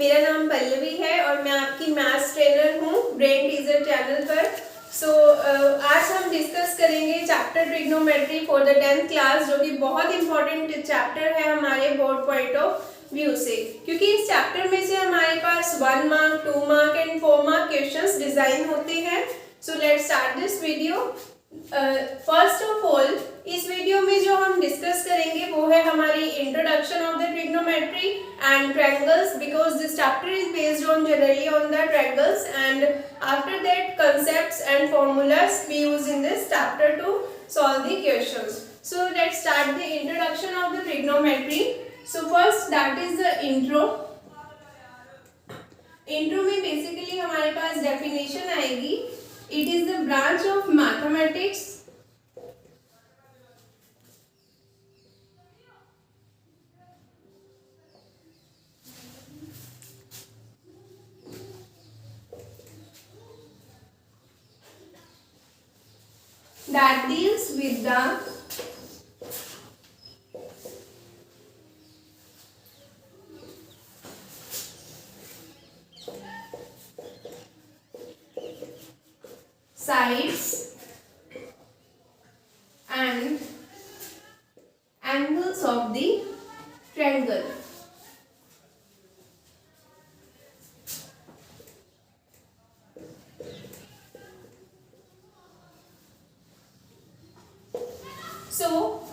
मेरा नाम पल्लवी है और मैं आपकी मैथ्स ट्रेनर हूँ ब्रेन टीजर चैनल पर। आज हम डिस्कस करेंगे chapter trigonometry for the 10th class, जो कि बहुत इंपॉर्टेंट चैप्टर है हमारे बोर्ड पॉइंट ऑफ व्यू से, क्योंकि इस चैप्टर में से हमारे पास 1 mark, 2 mark and 4 mark questions design होते हैं। So let's start this video. First of all, इस वीडियो में जो हम डिस्कस करेंगे वो है हमारी introduction of the trigonometry and triangles, because this chapter is based on generally on the triangles, and after that concepts and formulas we use in this chapter to solve the questions. So let's start the introduction of the trigonometry. So first that is the intro. Intro में basically हमारे पास definition आएगी. It is the branch of mathematics that deals with the sides and angles of the triangle.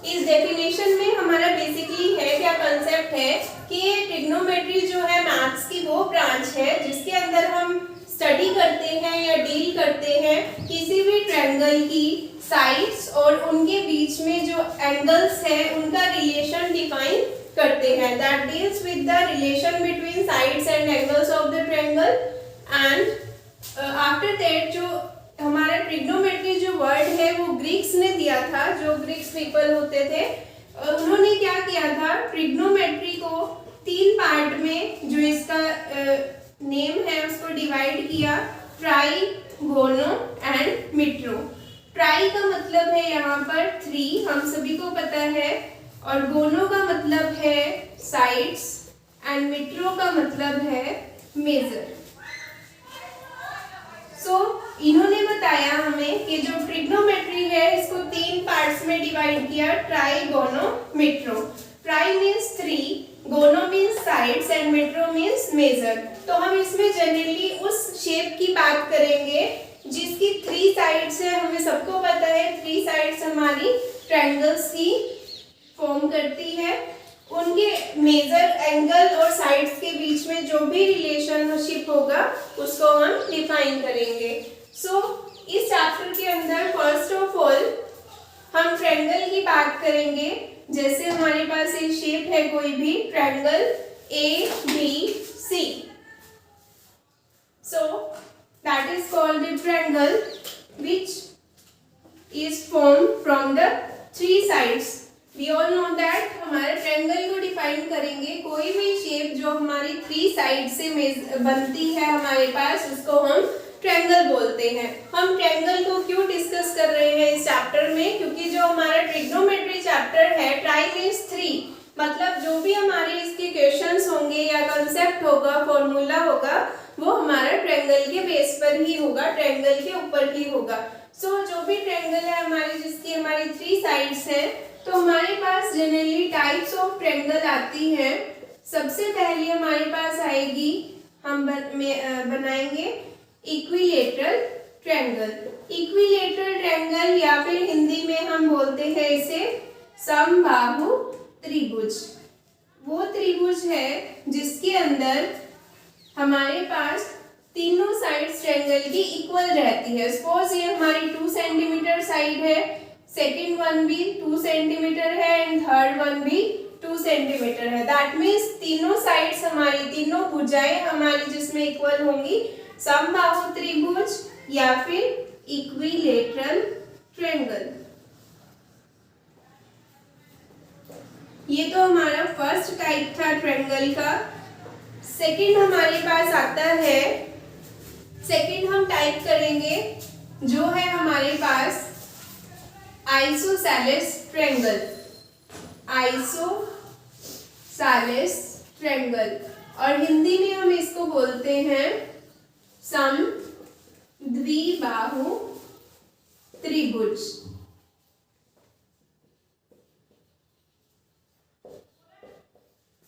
इस definition में हमारा basically है क्या concept है कि ट्रिग्नोमेट्री जो है मैथ्स की वो ब्रांच है जिसके अंदर हम स्टडी करते हैं या डील करते हैं किसी भी ट्रायंगल की साइड्स और उनके बीच में जो एंगल्स है उनका रिलेशन डिफाइन करते हैं। That deals with the relation between sides and angles of the triangle. And after that जो हमारा ट्रिग्नोमेट्री जो वर्ड है वो ग्रीक्स ने दिया था, जो ग्रीक्स पीपल होते थे, उन्होंने क्या किया था, ट्रिग्नोमेट्री को 3 पार्ट में जो इसका नेम है उसको डिवाइड किया, ट्राई, गोनो एंड मिट्रो। ट्राई का मतलब है यहाँ पर 3, हम सभी को पता है, और गोनो का मतलब है साइड्स एंड मिट्रो का मतलब है मेजर। इन्होंने बताया हमें कि जो ट्रिग्नोमेट्री है इसको 3 पार्ट्स में डिवाइड किया, ट्राई, गोनो, मिट्रो। Try means 3, gono means sides and metro means measure. तो हम इसमें जनरली उस शेप की बात करेंगे जिसकी 3 साइड्स है। हमें सबको पता है 3 साइड्स हमारी ट्रायंगल्स की फॉर्म करती है। उनके मेजर, एंगल और साइड्स के बीच में जो भी रिलेशनशिप होगा उसको हम डिफाइन करेंगे। इस चैप्टर के अंदर फर्स्ट ऑफ ऑल हम ट्रायंगल की बात करेंगे। जैसे हमारे पास एक शेप है कोई भी triangle ABC, so that is called the triangle which is formed from the 3 sides. We all know that हमारे ट्रायंगल को डिफाइन करेंगे, कोई भी शेप जो हमारी 3 साइड से बनती है हमारे पास उसको हम ट्रायंगल बोलते हैं। हम ट्रायंगल को क्यों डिस्कस कर रहे हैं इस चैप्टर में, क्योंकि जो हमारा ट्रिग्नोमेट्री चैप्टर है, ट्राई मींस 3, मतलब जो भी हमारे इसके क्वेश्चंस होंगे या कंसेप्ट होगा, फॉर्मूला होगा, वो हमारा ट्रायंगल के बेस पर ही होगा, ट्रायंगल के ऊपर ही होगा। जो भी ट्रायंगल है हमारी जिसकी हमारी 3 साइड्स हैं, तो हमारे पास जनरली टाइप्स ऑफ ट्रायंगल आती हैं। सबसे पहले हमारे पास आएगी, हम बनाएंगे इक्विलेटरल ट्रायंगल। इक्विलेटरल ट्रायंगल या फिर हिंदी में हम बोलते हैं इसे समबाहु त्रिभुज। वो त्रिभुज है जिसके अंदर हमारे पास तीनों साइड्स ट्रायंगल की इक्वल रहती है। सपोज ये हमारी 2 सेंटीमीटर साइड है, सेकेंड वन भी 2 सेंटीमीटर है एंड थर्ड वन भी 2 सेंटीमीटर है। दैट मीन्स तीनों साइड्स हमारी, तीनों भुजाएं हमारी जिसमें इक्वल होंगी, समबाहु त्रिभुज या फिर इक्विलेटरल ट्रायंगल। ये तो हमारा फर्स्ट टाइप था ट्रायंगल का। सेकंड हमारे पास आता है, सेकंड हम टाइप करेंगे जो है हमारे पास आइसोसेलेस ट्रायंगल। आइसोसेलेस ट्रायंगल, और हिंदी में हम इसको बोलते हैं समद्विबाहु त्रिभुज।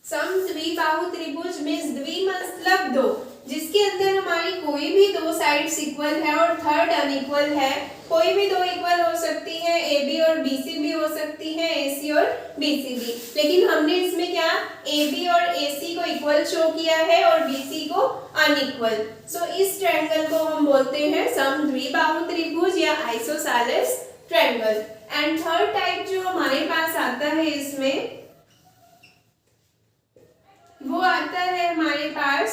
समद्विबाहु त्रिभुज मींस द्वि मतलब दो, जिसके अंदर हमारी कोई भी दो साइड्स इक्वल है और थर्ड अनइक्वल है। कोई भी दो इक्वल हो सकती है, AB और BC भी हो सकती है, AC और BC भी, लेकिन हमने इसमें क्या AB और AC को इक्वल शो किया है और BC को अनइक्वल। सो इस ट्रायंगल को हम बोलते हैं समद्विबाहु त्रिभुज या isosceles triangle. And third type जो हमारे पास आता है इसमें, वो आता है हमारे पास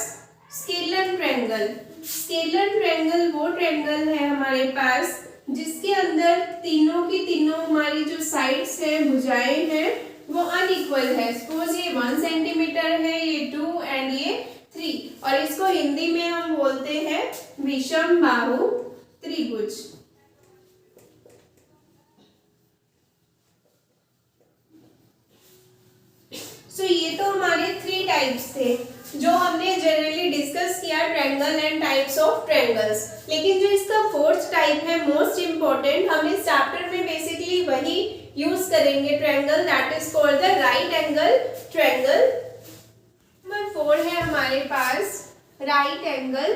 स्केलर ट्रायंगल। स्केलर ट्रायंगल वो ट्रायंगल है हमारे पास जिसके अंदर तीनों की तीनों हमारी जो साइड्स है, भुजाएं हैं, वो अनइक्वल है। सपोज ये 1 सेंटीमीटर है, ये 2 एंड ये 3, और इसको हिंदी में हम बोलते हैं विषमबाहु त्रिभुज। सो ये तो हमारे 3 टाइप्स थे जो हमने जनरली डिस्कस किया, triangle and types of triangles. लेकिन जो इसका फोर्थ टाइप है मोस्ट इंपॉर्टेंट, हम इस चैप्टर में बेसिकली वही यूज करेंगे triangle, that is called the right angle triangle. Number 4 है हमारे पास राइट एंगल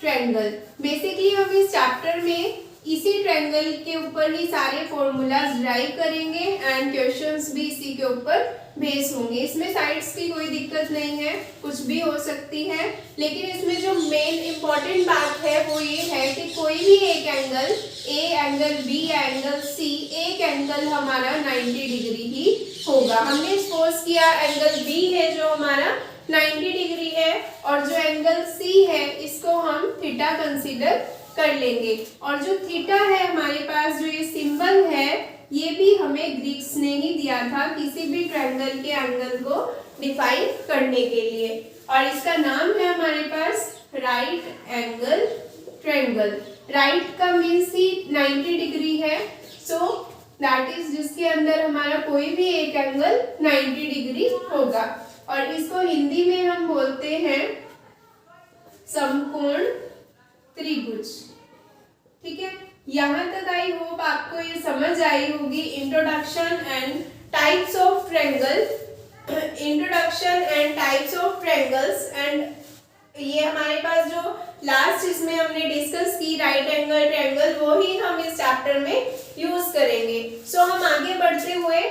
ट्रायंगल। बेसिकली हम इस चैप्टर में इसी ट्रायंगल के ऊपर ही सारे फॉर्मूलाज ड्राइव करेंगे एंड क्वेश्चंस भी इसी के ऊपर बेस होंगे। इसमें साइड्स की कोई दिक्कत नहीं है, कुछ भी हो सकती है, लेकिन इसमें जो मेन इंपॉर्टेंट बात है वो ये है कि कोई भी एक angle A, angle B, angle C, एक एंगल हमारा 90 डिग्री ही होगा। हमने सपोज किया एंगल B है जो हमारा 90 डिग्री है, और जो एंगल C है इसको हम थीटा कंसीडर कर लेंगे। और जो थीटा है हमारे पास, जो ये सिंबल है, ये भी हमें ग्रीक्स ने ही दिया था किसी भी ट्रायंगल के एंगल को डिफाइन करने के लिए, और इसका नाम है हमारे पास राइट एंगल ट्रायंगल। राइट का मीन्स ही 90 डिग्री है, सो दैट इज जिसके अंदर हमारा कोई भी एक एंगल 90 डिग्री होगा, और इसको हिंदी में हम बोलते हैं समकोण त्रिभुज। ठीक है, यहाँ तक आई होप आपको ये समझ आई होगी introduction and types of triangle, introduction and types of triangles. And ये हमारे पास जो लास्ट इसमें हमने डिस्कस की राइट एंगल ट्रायंगल, वो ही हम इस चैप्टर में यूज करेंगे। सो हम आगे बढ़ते हुए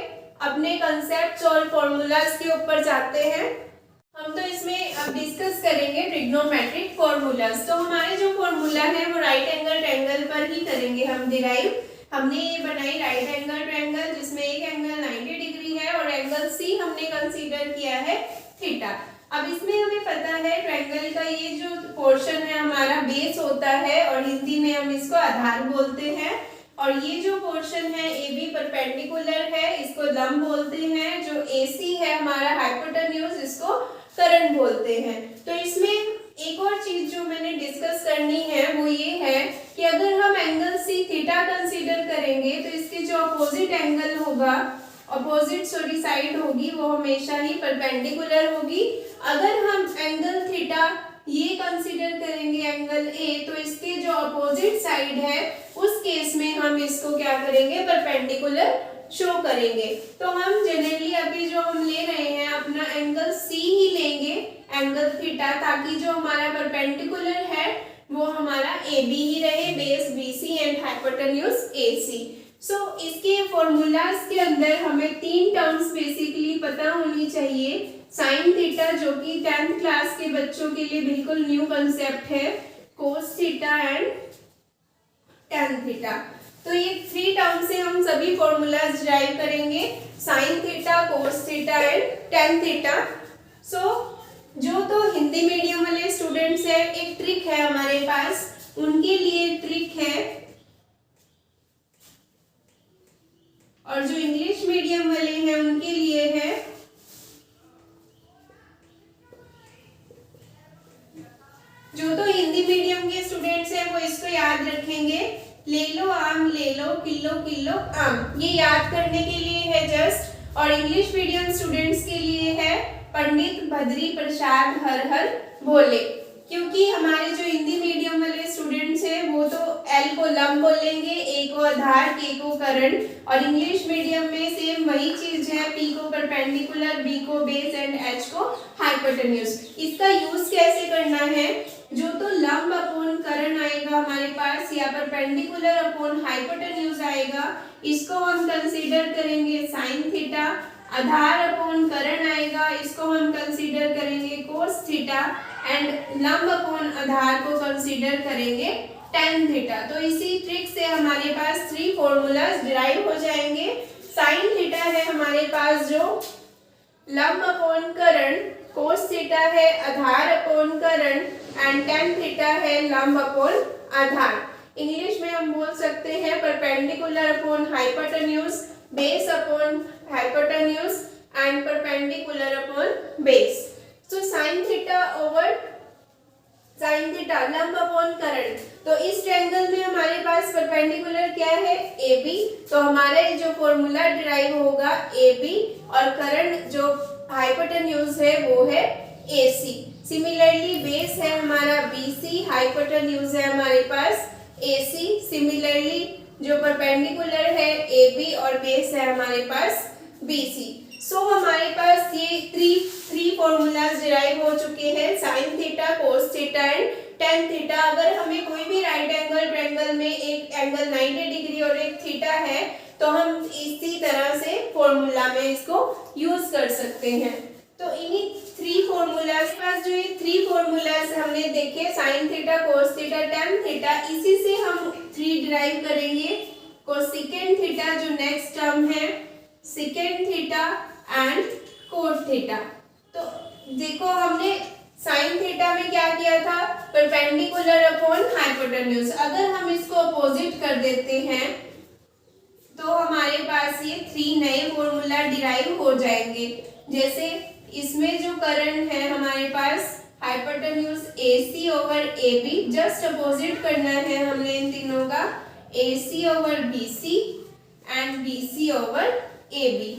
अपने कंसेप्ट्स और फॉर्मूलाज के ऊपर जाते हैं। हम तो इसमें अब डिस्कस करेंगे ट्रिग्नोमेट्रिक फॉर्मूलाज। तो हमारे जो फॉर्मूला है वो राइट एंगल ट्रायंगल पर ही करेंगे हम डिराइव। हमने ये बनाई राइट एंगल ट्रायंगल जिसमें एक एंगल 90 डिग्री है और एंगल C हमने कंसीडर किया है थीटा। अब इसमें हमें पता है ट्रायंगल का ये जो पोर्शन है हमारा बेस होता है, और हिंदी में हम इसको आधार बोलते हैं, और ये जो पोर्शन है AB परपेंडिकुलर है, इसको लंब बोलते हैं। जो AC है हमारा हाइपोटेन्यूज, इसको करण बोलते हैं। तो इसमें एक और चीज जो मैंने डिस्कस करनी है वो ये है कि अगर हम एंगल C थीटा कंसीडर करेंगे तो इसके जो अपोजिट एंगल होगा, अपोजिट साइड होगी, वो हमेशा ही परपेंडिकुलर होगी। अगर हम एंगल थीटा ये कंसीडर करेंगे एंगल A, तो इसके जो अपोजिट साइड है उस केस में हम इसको क्या करेंगे, परपेंडिकुलर शो करेंगे। तो हम जनरली अभी जो हम ले रहे हैं अपना एंगल C ही लेंगे, एंगल थीटा, ताकि जो हमारा परपेंडिकुलर है वो हमारा AB ही रहे, base BC and hypotenuse AC। सो इसके फॉर्मूलाज के अंदर हमें 3 टर्म्स बेसिकली पता होनी चाहिए। साइन थीटा जो कि 10th क्लास के बच्चों के लिए बिल्कुल न्यू कंसेप्ट है, cos theta and tan theta. तो ये 3 टर्म से हम सभी फॉर्मूलाज ड्राइव करेंगे, sine theta, cos theta and tan theta. So जो तो हिंदी मीडियम वाले स्टूडेंट्स है, एक ट्रिक है हमारे पास, उनके लिए ट्रिक है, और जो इंग्लिश मीडियम वाले हैं उनके लिए है जो तो हिंदी मीडियम के स्टूडेंट्स हैं वो इसको याद रखेंगे, ले लो आम ले लो, किलो किलो आम, ये याद करने के लिए है जस्ट। और इंग्लिश मीडियम स्टूडेंट्स के लिए है पंडित बद्री प्रसाद हर हर बोले। क्योंकि हमारे जो हिंदी मीडियम वाले स्टूडेंट्स हैं वो तो एल को लंब बोलेंगे, ए को आधार, के को करण, और इंग्लिश मीडियम में सेम वही चीज है, पी को परपेंडिकुलर, बी को बेस एंड एच को हाइपोटेन्यूज। इसका यूज कैसे करना है, जो तो लंब अपॉन करण आएगा हमारे पास या परपेंडिकुलर अपॉन हाइपोटेन्यूज आएगा, इसको हम कंसीडर करेंगे साइन थीटा। आधार अपॉन करण आएगा, इसको हम कंसीडर करेंगे कोस थीटा, एंड लंब अपॉन आधार को कंसीडर करेंगे tan थीटा। तो इसी ट्रिक से हमारे पास 3 फॉर्मूलाज डिराइव हो जाएंगे। साइन थीटा है हमारे पास जो लंब अपॉन करण, कोस थीटा है आधार अपॉन करण, एंड tan थीटा है लंब अपॉन आधार। इंग्लिश में हम बोल सकते हैं perpendicular upon hypotenuse, base upon hypotenuse and perpendicular upon base. तो sine theta over sine theta लंब अपॉन करण। तो इस ट्रायंगल में हमारे पास परपेंडिकुलर क्या है, ए बी, तो हमारा जो फॉर्मूला डिराइव होगा ए बी, और करण जो हाइपोटेन्यूज है वो है ए सी। सिमिलरली बेस है हमारा बी सी, हाइपोटेन्यूज है हमारे पास ए सी। सिमिलरली जो परपेंडिकुलर है ए बी और बेस है हमारे पास बी सी। सो हमारे पास ये थ्री फॉर्मूलाज डिराइव हो चुके हैं, sign theta, cos theta and tan theta. अगर हमें कोई भी राइट एंगल ट्रायंगल में एक एंगल 90 डिग्री और एक थीटा है तो हम इसी तरह से फॉर्मूला में इसको यूज कर सकते हैं। तो इन्हीं 3 फॉर्मूलाज पास जो ये 3 फॉर्मूलाज हमने देखे, sign theta, cos theta, tan theta, इसी से हम 3 डिराइव करेंगे। कोसेकेंट थीटा जो नेक्स्ट टर्म है, second theta and quote theta. तो देखो हमने साइन थीटा में क्या किया था, परपेंडिकुलर अपॉन हाइपोटेन्यूज। अगर हम इसको अपोजिट कर देते हैं तो हमारे पास ये 3 नए फॉर्मूला डिराइव हो जाएंगे। जैसे इसमें जो करण है हमारे पास hypotenuse AC over AB, just opposite करना है हमने इन तीनों का, AC over BC and BC over AB।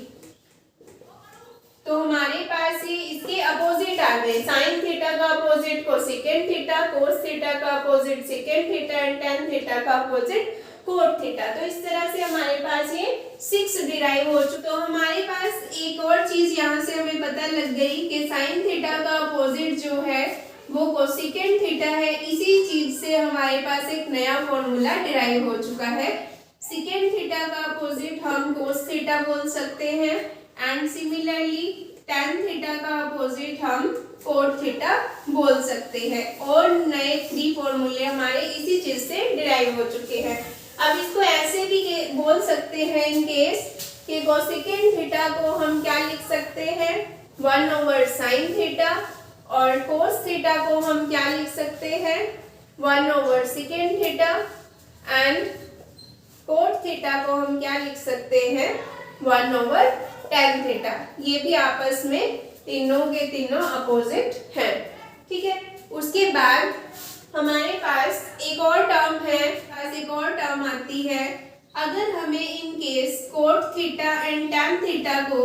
तो हमारे पास ये इसके अपोजिट आ गए, साइन थीटा का opposite cosecant theta, cos theta का opposite secant theta and tan theta का अपोजिट कोट थीटा। तो इस तरह से हमारे पास ये 6 डिराइव हो चुके। तो हमारे पास एक और चीज यहाँ से हमें पता लग गई कि साइन थीटा का अपोजिट जो है वो कोसेकेंट थीटा है। इसी चीज से हमारे पास एक नया फॉर्मूला डिराइव हो चुका है। सेकेंट थीटा का अपोजिट हम कोस थीटा बोल सकते हैं, एंड सिमिलरली tan थीटा का अपोजिट हम कोट थीटा बोल सकते हैं। और नए 3 फॉर्मूले हमारे इसी चीज से डिराइव हो चुके हैं। अब इसको ऐसे भी बोल सकते हैं इन केस कि कोसेकेंट थीटा को हम क्या लिख सकते हैं, 1 ओवर साइन थीटा, और कोस थीटा को हम क्या लिख सकते हैं, 1 over secant theta, and cot theta को हम क्या लिख सकते हैं, 1 ओवर tan थीटा। ये भी आपस में तीनों के तीनों अपोजिट हैं। ठीक है, उसके बाद हमारे पास एक और टर्म है, एक और टर्म आती है, अगर हमें in case cot theta and tan theta को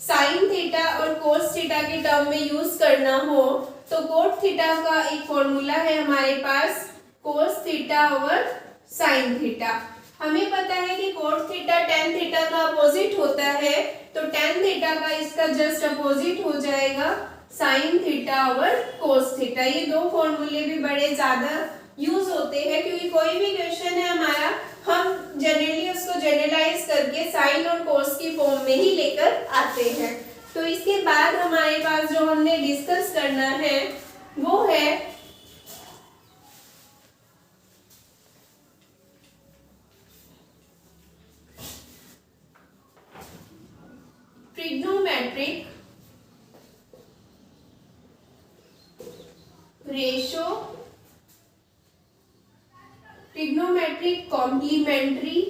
साइन थीटा और कोस थीटा के टर्म में यूज करना हो तो कोट थीटा का एक फॉर्मूला है हमारे पास, cos theta over sine theta. हमें पता है कि कोट थीटा tan थीटा का अपोजिट होता है, तो tan थीटा का इसका जस्ट अपोजिट हो जाएगा sign theta over cos theta. ये 2 फॉर्मूले भी बड़े ज्यादा यूज होते हैं क्योंकि कोई भी क्वेश्चन है हमारा, हम जनरली उसको जनरलाइज करके साइन और कोस की फॉर्म में ही लेकर आते हैं। तो इसके बाद हमारे पास जो हमने डिस्कस करना है वो है trigonometric ratio, trigonometric complementary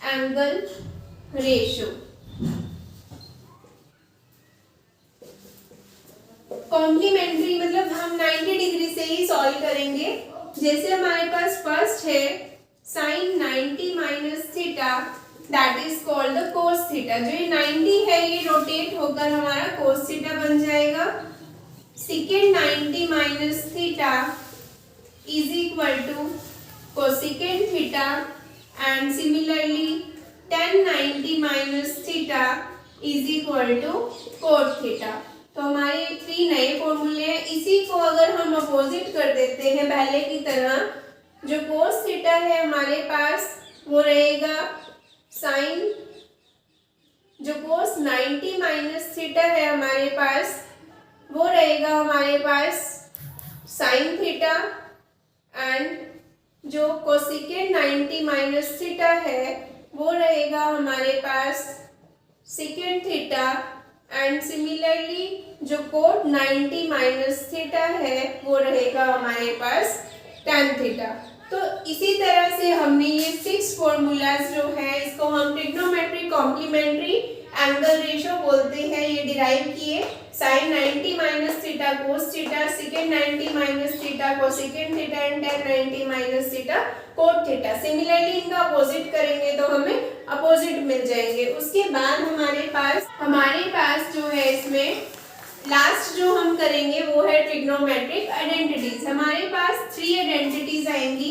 angle ratio. Complementary मतलब हम 90 डिग्री से ही सॉल्व करेंगे। जैसे हमारे पास फर्स्ट है sine 90 minus theta that is called the cos theta. जो ये 90 है ये रोटेट होकर हमारा कोस थीटा बन जाएगा। Secant 90 minus theta is equal to cosecant theta and similarly tan 90 minus theta is equal to cot theta. तो हमारे 3 नए फॉर्मूले हैं। इसी को अगर हम अपोजिट कर देते हैं पहले की तरह, जो कोस थीटा है हमारे पास वो रहेगा साइन, जो कोस 90 माइनस थीटा है हमारे पास वो रहेगा हमारे पास साइन थीटा, एंड जो कोसेकेंड 90 माइनस थीटा है वो रहेगा हमारे पास सेकेंड थीटा, एंड सिमिलरली जो कोट 90 माइनस थीटा है वो रहेगा हमारे पास tan थीटा। तो इसी तरह से हमने ये 6 फॉर्मूलाज जो है इसको हम ट्रिग्नोमेट्रिक कॉम्प्लीमेंट्री एंगल रेशियो बोलते हैं, ये डिराइव किए। Sine 90 minus theta cos theta, secant 90 minus theta cosecant theta and tan 90 minus theta cot theta. Similarly इनका अपोजिट करेंगे तो हमें अपोजिट मिल जाएंगे। उसके बाद हमारे पास जो है इसमें लास्ट जो हम करेंगे वो है ट्रिग्नोमेट्रिक आइडेंटिटीज। हमारे पास 3 आइडेंटिटीज आएंगी।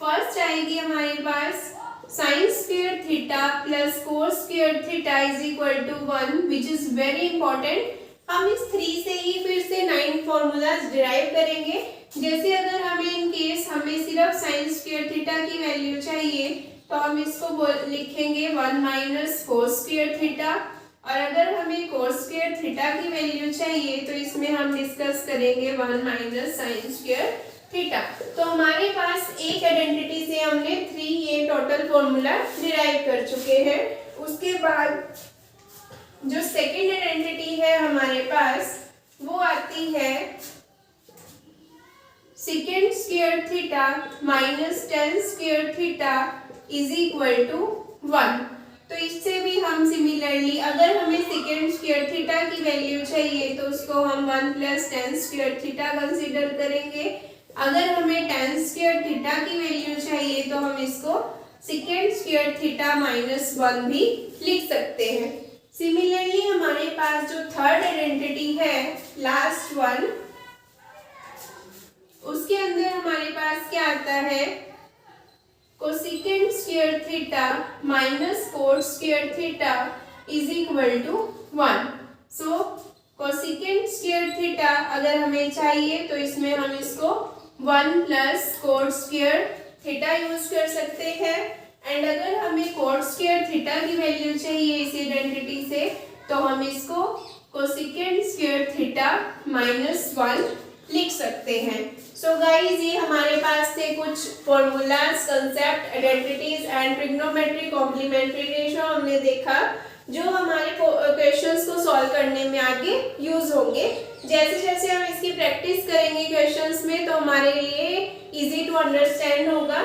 फर्स्ट आएगी हमारे पास sine square theta plus cos square theta is equal to 1, which is very important. हम इस 3 से ही फिर से 9 फॉर्मूलाज डिराइव करेंगे। जैसे अगर हमें इन केस हमें सिर्फ साइन स्क्वायर थीटा की वैल्यू चाहिए तो हम इसको लिखेंगे 1 माइनस कोस स्क्वायर थीटा, और अगर हमें कोस स्क्वायर थीटा की वैल्यू चाहिए तो इसमें हम डिस्कस करेंगे 1 माइनस साइन स्क्वायर थीटा। तो हमारे पास एक आइडेंटिटी से हमने 3 ये टोटल फॉर्मूला डिराइव कर चुके हैं। उसके बाद जो सेकेंड आइडेंटिटी है हमारे पास वो आती है secant square theta minus tan square theta is equal to 1। तो इससे भी हम सिमिलरली अगर हमें सेकेंड स्क्वायर थीटा की वैल्यू चाहिए तो उसको हम 1 plus tan square theta consider करेंगे। अगर हमें tan स्क्वायर थीटा की वैल्यू चाहिए तो हम इसको सेकेंड स्क्वायर थीटा माइनस 1 भी लिख सकते हैं। सिमिलरली हमारे पास जो थर्ड आइडेंटिटी है लास्ट वन, उसके अंदर हमारे पास क्या आता है cosecant square theta minus cot square theta is equal to 1। So cosecant square theta अगर हमें चाहिए तो इसमें हम इसको 1 plus cot square theta use कर सकते हैं, एंड अगर हमें कोट स्क्वायर थीटा की वैल्यू चाहिए इस आइडेंटिटी से तो हम इसको कोसेकेंड स्क्वायर थीटा माइनस 1 लिख सकते हैं। सो गाइज ये हमारे पास थे कुछ formulas, concept, identities and trigonometric complementary ratio हमने देखा जो हमारे क्वेश्चंस को सॉल्व करने में आगे यूज होंगे। जैसे जैसे हम इसकी प्रैक्टिस करेंगे क्वेश्चंस में तो हमारे लिए इजी टू अंडरस्टैंड होगा।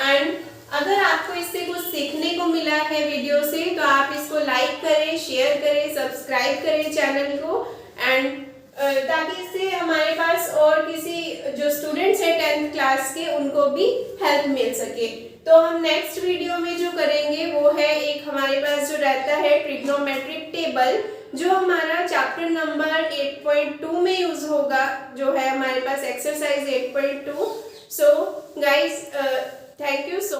एंड अगर आपको इससे कुछ सीखने को मिला है वीडियो से तो आप इसको लाइक करें, शेयर करें, सब्सक्राइब करें चैनल को, एंड ताकि इससे हमारे पास और किसी जो स्टूडेंट्स हैं 10th क्लास के उनको भी हेल्प मिल सके। तो हम नेक्स्ट वीडियो में जो करेंगे वो है एक हमारे पास जो रहता है ट्रिग्नोमेट्रिक टेबल, जो हमारा चैप्टर नंबर 8.2 में यूज होगा, जो है हमारे पास exercise 8.2। So guys thank you so